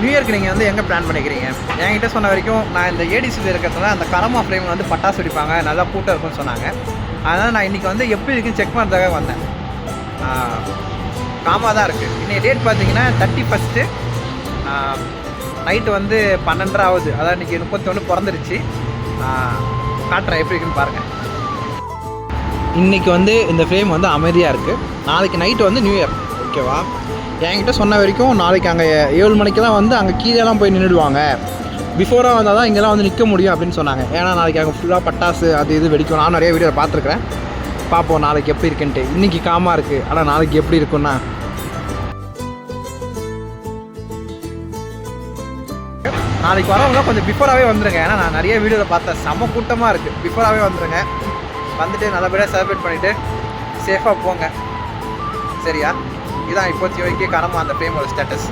New இயர்க்கு நீங்கள் வந்து எங்கே பிளான் பண்ணிக்கிறீங்க? என்கிட்ட சொன்ன வரைக்கும் நான் இந்த ஏடிசியில் இருக்கிறதுனால அந்த கரமா ஃப்ரேமில் வந்து பட்டாசு வெடிப்பாங்க, நல்லா கூட்டம் இருக்குன்னு சொன்னாங்க. அதனால் நான் இன்றைக்கி வந்து எப்படி இருக்குன்னு செக் பண்ணுறதுக்காக வந்தேன். காமாக தான் இருக்குது. இன்றைக்கி டேட் பார்த்தீங்கன்னா 31 நைட்டு வந்து 12:30 ஆகுது. அதான் இன்றைக்கி 31 பிறந்துருச்சு. காட்டுறேன் எப்படி இருக்குன்னு பாருங்கள். இன்றைக்கி வந்து இந்த ஃப்ரேம் வந்து அமைதியாக இருக்குது. நாளைக்கு நைட்டு வந்து நியூ இயர், ஓகேவா? என்கிட்ட சொன்ன வரைக்கும் நாளைக்கு அங்கே 7 மணிக்கெல்லாம் வந்து அங்கே கீழேலாம் போய் நின்றுடுவாங்க. பிஃபோராக வந்தால் தான் இங்கெல்லாம் வந்து நிற்க முடியும் அப்படின்னு சொன்னாங்க. ஏன்னா நாளைக்கு அங்கே ஃபுல்லாக பட்டாசு அது இது வெடிக்கும். நான் நிறைய வீடியோ பார்த்துருக்குறேன். பார்ப்போம் நாளைக்கு எப்படி இருக்குன்ட்டு. இன்றைக்கி காமாக இருக்குது, ஆனால் நாளைக்கு எப்படி இருக்குன்னா நாளைக்கு வரவங்க கொஞ்சம் பிஃபோராகவே வந்துடுங்க. ஏன்னா நான் நிறைய வீடியோவில் பார்த்தேன், செம கூட்டமாக இருக்குது. பிஃபோராகவே வந்துடுங்க. வந்துட்டு நல்லபடியாக செலிப்ரேட் பண்ணிவிட்டு சேஃபாக போங்க, சரியா? இதான் இப்போதைக்கு கரமா அந்த ஃப்ரேமோட ஸ்டேட்டஸ்.